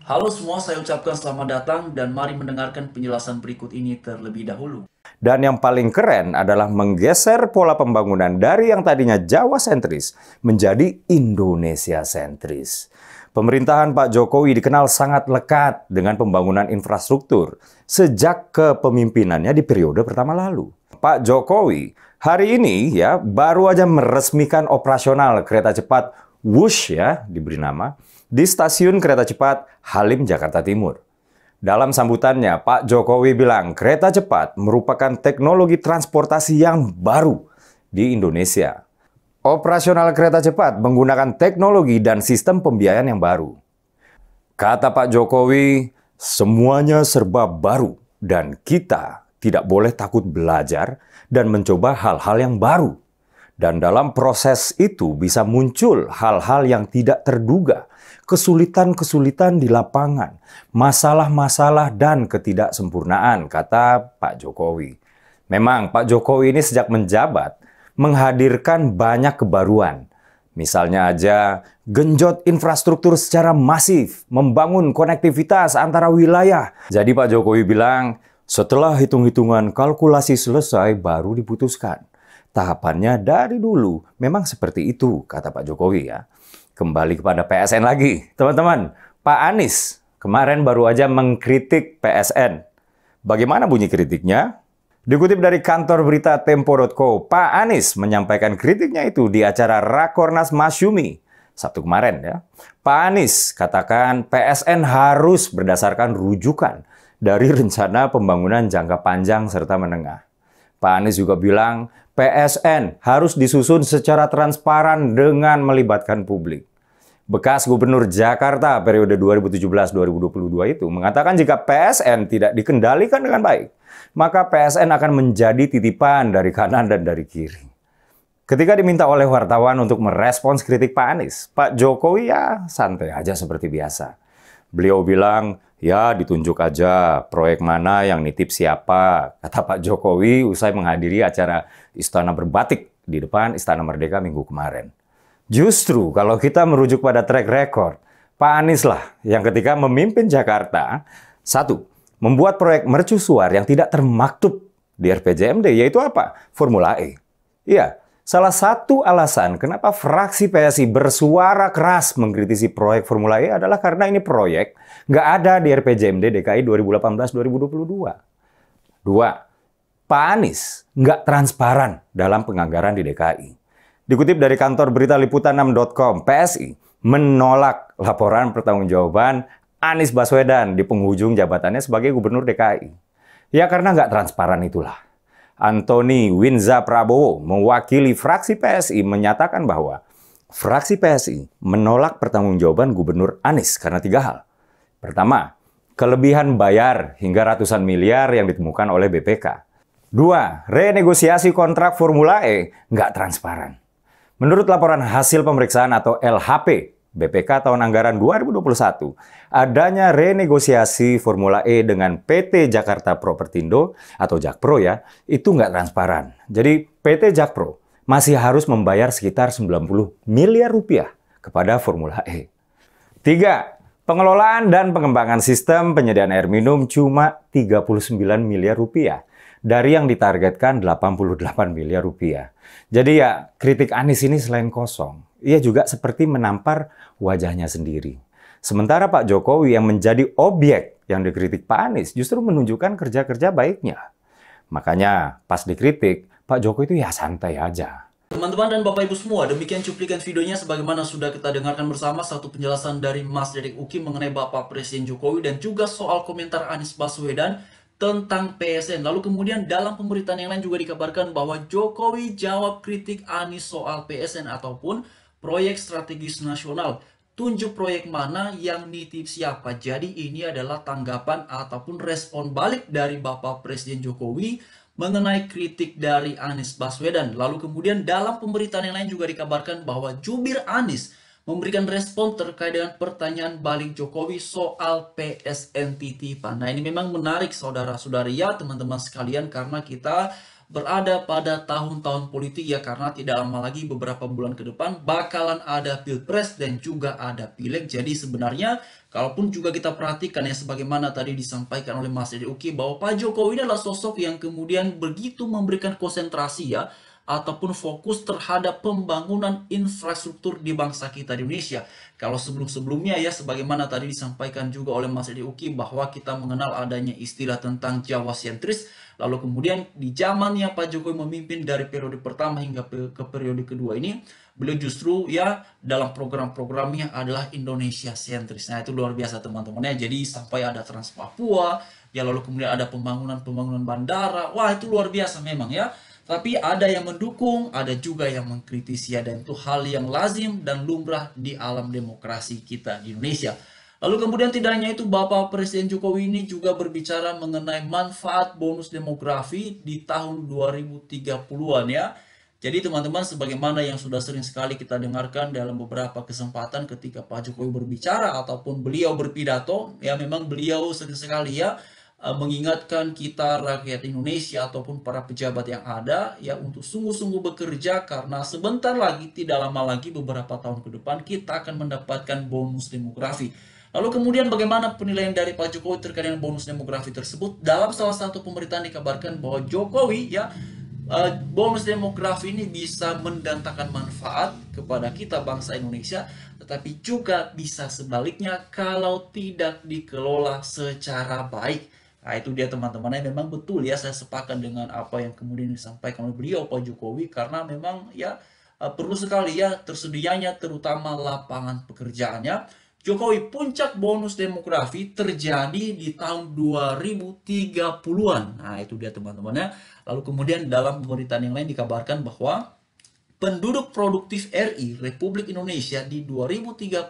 Halo semua, saya ucapkan selamat datang dan mari mendengarkan penjelasan berikut ini terlebih dahulu. Dan yang paling keren adalah menggeser pola pembangunan dari yang tadinya Jawa sentris menjadi Indonesia sentris. Pemerintahan Pak Jokowi dikenal sangat lekat dengan pembangunan infrastruktur sejak kepemimpinannya di periode pertama lalu. Pak Jokowi hari ini ya baru aja meresmikan operasional kereta cepat Wush ya diberi nama di stasiun kereta cepat Halim Jakarta Timur. Dalam sambutannya, Pak Jokowi bilang kereta cepat merupakan teknologi transportasi yang baru di Indonesia. Operasional kereta cepat menggunakan teknologi dan sistem pembiayaan yang baru. Kata Pak Jokowi, semuanya serba baru dan kita tidak boleh takut belajar dan mencoba hal-hal yang baru. Dan dalam proses itu bisa muncul hal-hal yang tidak terduga, kesulitan-kesulitan di lapangan, masalah-masalah dan ketidaksempurnaan, kata Pak Jokowi. Memang Pak Jokowi ini sejak menjabat menghadirkan banyak kebaruan. Misalnya aja genjot infrastruktur secara masif, membangun konektivitas antara wilayah. Jadi Pak Jokowi bilang, setelah hitung-hitungan kalkulasi selesai baru diputuskan. Tahapannya dari dulu memang seperti itu, kata Pak Jokowi ya. Kembali kepada PSN lagi. Teman-teman, Pak Anies kemarin baru aja mengkritik PSN. Bagaimana bunyi kritiknya? Dikutip dari kantor berita Tempo.co, Pak Anies menyampaikan kritiknya itu di acara Rakornas Masyumi Sabtu kemarin ya. Pak Anies katakan PSN harus berdasarkan rujukan dari rencana pembangunan jangka panjang serta menengah. Pak Anies juga bilang PSN harus disusun secara transparan dengan melibatkan publik. Bekas Gubernur Jakarta periode 2017-2022 itu mengatakan jika PSN tidak dikendalikan dengan baik, maka PSN akan menjadi titipan dari kanan dan dari kiri. Ketika diminta oleh wartawan untuk merespons kritik Pak Anies, Pak Jokowi ya santai aja seperti biasa. Beliau bilang, ya ditunjuk aja proyek mana yang nitip siapa, kata Pak Jokowi usai menghadiri acara Istana Berbatik di depan Istana Merdeka minggu kemarin. Justru kalau kita merujuk pada track record, Pak Anies lah yang ketika memimpin Jakarta, satu, membuat proyek mercusuar yang tidak termaktub di RPJMD, yaitu apa? Formula E. Iya, salah satu alasan kenapa fraksi PSI bersuara keras mengkritisi proyek Formula E adalah karena ini proyek nggak ada di RPJMD DKI 2018-2022. Dua, Pak Anies nggak transparan dalam penganggaran di DKI. Dikutip dari kantor berita liputan6.com, PSI menolak laporan pertanggungjawaban Anies Baswedan di penghujung jabatannya sebagai Gubernur DKI. Ya karena nggak transparan itulah. Antoni Winza Prabowo mewakili fraksi PSI menyatakan bahwa fraksi PSI menolak pertanggungjawaban Gubernur Anies karena tiga hal. Pertama, kelebihan bayar hingga ratusan miliar yang ditemukan oleh BPK. Dua, renegosiasi kontrak Formula E nggak transparan. Menurut laporan hasil pemeriksaan atau LHP BPK tahun anggaran 2021, adanya renegosiasi Formula E dengan PT Jakarta Propertindo atau Jakpro ya, itu nggak transparan. Jadi PT Jakpro masih harus membayar sekitar 90 miliar rupiah kepada Formula E. Tiga, pengelolaan dan pengembangan sistem penyediaan air minum cuma 39 miliar rupiah dari yang ditargetkan 88 miliar rupiah. Jadi ya kritik Anies ini selain kosong, ia juga seperti menampar wajahnya sendiri. Sementara Pak Jokowi yang menjadi objek yang dikritik Pak Anies justru menunjukkan kerja-kerja baiknya. Makanya pas dikritik, Pak Jokowi itu ya santai aja. Teman-teman dan Bapak Ibu semua, demikian cuplikan videonya sebagaimana sudah kita dengarkan bersama satu penjelasan dari Mas Dedek Uki mengenai Bapak Presiden Jokowi dan juga soal komentar Anies Baswedan tentang PSN. Lalu kemudian dalam pemberitaan yang lain juga dikabarkan bahwa Jokowi jawab kritik Anies soal PSN ataupun proyek strategis nasional. Tunjuk proyek mana yang nitip siapa. Jadi ini adalah tanggapan ataupun respon balik dari Bapak Presiden Jokowi mengenai kritik dari Anies Baswedan. Lalu kemudian dalam pemberitaan yang lain juga dikabarkan bahwa jubir Anies memberikan respon terkait dengan pertanyaan balik Jokowi soal PSN titipan. Nah ini memang menarik saudara-saudari ya teman-teman sekalian karena kita berada pada tahun-tahun politik ya, karena tidak lama lagi beberapa bulan ke depan bakalan ada pilpres dan juga ada pileg. Jadi sebenarnya kalaupun juga kita perhatikan ya, sebagaimana tadi disampaikan oleh Mas Dede Uki bahwa Pak Jokowi ini adalah sosok yang kemudian begitu memberikan konsentrasi ya, ataupun fokus terhadap pembangunan infrastruktur di bangsa kita di Indonesia. Kalau sebelum-sebelumnya ya, sebagaimana tadi disampaikan juga oleh Mas Dede Uki bahwa kita mengenal adanya istilah tentang Jawa sentris, lalu kemudian di zamannya Pak Jokowi memimpin dari periode pertama hingga ke periode kedua ini, beliau justru ya dalam program-programnya adalah Indonesia sentris. Nah itu luar biasa teman-teman ya, jadi sampai ada Trans Papua, ya lalu kemudian ada pembangunan bandara, wah itu luar biasa memang ya. Tapi ada yang mendukung, ada juga yang mengkritisi ya, dan itu hal yang lazim dan lumrah di alam demokrasi kita di Indonesia. Lalu kemudian tidak hanya itu, Bapak Presiden Jokowi ini juga berbicara mengenai manfaat bonus demografi di tahun 2030-an ya. Jadi teman-teman, sebagaimana yang sudah sering sekali kita dengarkan dalam beberapa kesempatan ketika Pak Jokowi berbicara ataupun beliau berpidato, ya memang beliau sering sekali ya mengingatkan kita rakyat Indonesia ataupun para pejabat yang ada ya untuk sungguh-sungguh bekerja, karena sebentar lagi, tidak lama lagi, beberapa tahun ke depan kita akan mendapatkan bonus demografi. Lalu kemudian bagaimana penilaian dari Pak Jokowi terkait dengan bonus demografi tersebut? Dalam salah satu pemberitaan dikabarkan bahwa Jokowi ya bonus demografi ini bisa mendatangkan manfaat kepada kita bangsa Indonesia, tetapi juga bisa sebaliknya kalau tidak dikelola secara baik. Nah itu dia teman-teman, memang betul ya, saya sepakat dengan apa yang kemudian disampaikan oleh beliau Pak Jokowi, karena memang ya perlu sekali ya tersedianya terutama lapangan pekerjaannya. Jokowi, puncak bonus demografi terjadi di tahun 2030-an. Nah itu dia teman-teman ya. Lalu kemudian dalam pemberitaan yang lain dikabarkan bahwa penduduk produktif RI Republik Indonesia di 2030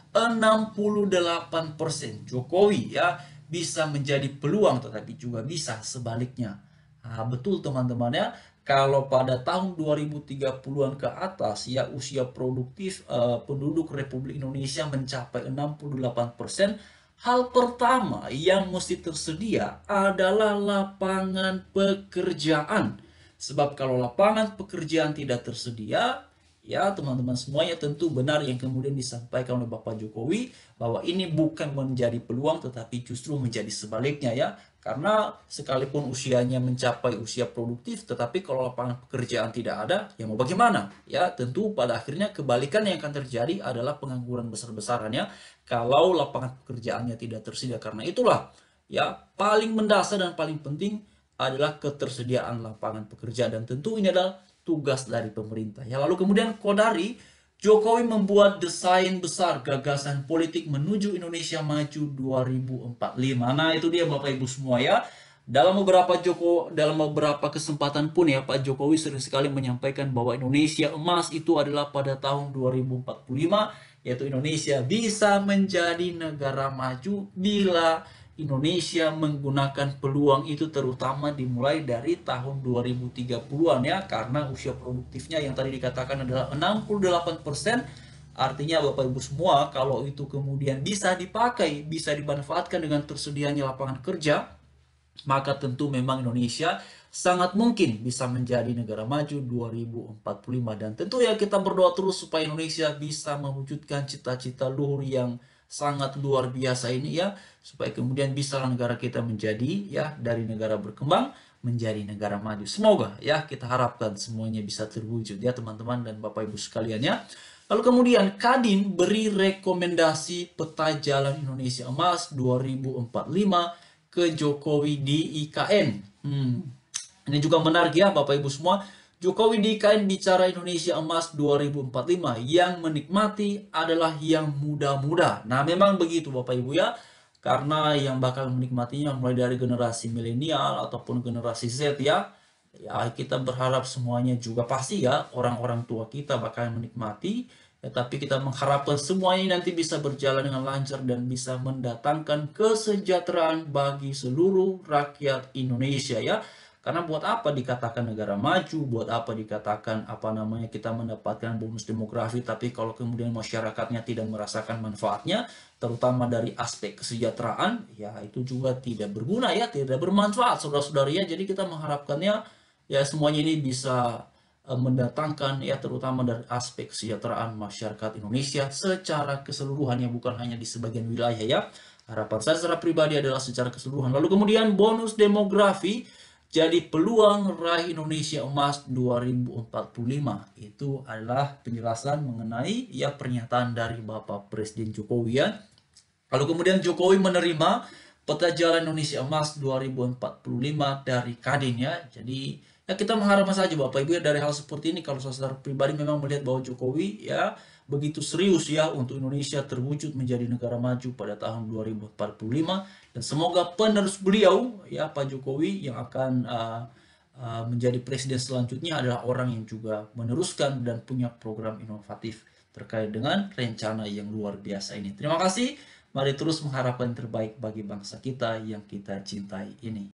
68%. Jokowi ya bisa menjadi peluang, tetapi juga bisa sebaliknya. Nah, betul teman-teman ya, kalau pada tahun 2030-an ke atas ya usia produktif penduduk Republik Indonesia mencapai 68%, hal pertama yang mesti tersedia adalah lapangan pekerjaan. Sebab kalau lapangan pekerjaan tidak tersedia, ya teman-teman semuanya, tentu benar yang kemudian disampaikan oleh Bapak Jokowi bahwa ini bukan menjadi peluang tetapi justru menjadi sebaliknya ya. Karena sekalipun usianya mencapai usia produktif, tetapi kalau lapangan pekerjaan tidak ada, ya mau bagaimana? Ya tentu pada akhirnya kebalikan yang akan terjadi adalah pengangguran besar-besarannya kalau lapangan pekerjaannya tidak tersedia. Karena itulah ya paling mendasar dan paling penting adalah ketersediaan lapangan pekerjaan, dan tentu ini adalah tugas dari pemerintah. Ya, lalu kemudian Kodari, Jokowi membuat desain besar gagasan politik menuju Indonesia Maju 2045. Nah, itu dia Bapak Ibu semua ya. Dalam beberapa kesempatan pun ya Pak Jokowi sering sekali menyampaikan bahwa Indonesia emas itu adalah pada tahun 2045, yaitu Indonesia bisa menjadi negara maju bila Indonesia menggunakan peluang itu, terutama dimulai dari tahun 2030-an ya, karena usia produktifnya yang tadi dikatakan adalah 68%. Artinya Bapak Ibu semua, kalau itu kemudian bisa dipakai, bisa dimanfaatkan dengan tersedianya lapangan kerja, maka tentu memang Indonesia sangat mungkin bisa menjadi negara maju 2045. Dan tentu ya kita berdoa terus supaya Indonesia bisa mewujudkan cita-cita luhur yang sangat luar biasa ini ya, supaya kemudian bisa negara kita menjadi ya dari negara berkembang menjadi negara maju. Semoga ya kita harapkan semuanya bisa terwujud ya teman-teman dan Bapak Ibu sekalian ya. Lalu kemudian Kadin beri rekomendasi peta jalan Indonesia Emas 2045 ke Jokowi di IKN. Ini juga menarik ya Bapak Ibu semua. Jokowi di IKN bicara Indonesia Emas 2045, yang menikmati adalah yang muda-muda. Nah memang begitu Bapak Ibu ya, karena yang bakal menikmatinya mulai dari generasi milenial ataupun generasi Z ya. Ya kita berharap semuanya juga pasti ya orang-orang tua kita bakal menikmati. Ya, tapi kita mengharapkan semuanya nanti bisa berjalan dengan lancar dan bisa mendatangkan kesejahteraan bagi seluruh rakyat Indonesia ya. Karena buat apa dikatakan negara maju, buat apa dikatakan kita mendapatkan bonus demografi, tapi kalau kemudian masyarakatnya tidak merasakan manfaatnya, terutama dari aspek kesejahteraan, ya itu juga tidak berguna ya, tidak bermanfaat saudara-saudari ya. Jadi kita mengharapkannya ya semuanya ini bisa mendatangkan ya terutama dari aspek kesejahteraan masyarakat Indonesia secara keseluruhan ya bukan hanya di sebagian wilayah ya. Harapan saya secara pribadi adalah secara keseluruhan. Lalu kemudian bonus demografi jadi peluang raih Indonesia Emas 2045. Itu adalah penjelasan mengenai ya pernyataan dari Bapak Presiden Jokowi ya. Lalu kemudian Jokowi menerima peta jalan Indonesia Emas 2045 dari Kadin ya. Jadi ya kita mengharapkan saja Bapak Ibu ya dari hal seperti ini kalau saya secara pribadi memang melihat bahwa Jokowi ya begitu serius ya untuk Indonesia terwujud menjadi negara maju pada tahun 2045 dan semoga penerus beliau ya Pak Jokowi yang akan menjadi presiden selanjutnya adalah orang yang juga meneruskan dan punya program inovatif terkait dengan rencana yang luar biasa ini. Terima kasih. Mari terus mengharapkan yang terbaik bagi bangsa kita yang kita cintai ini.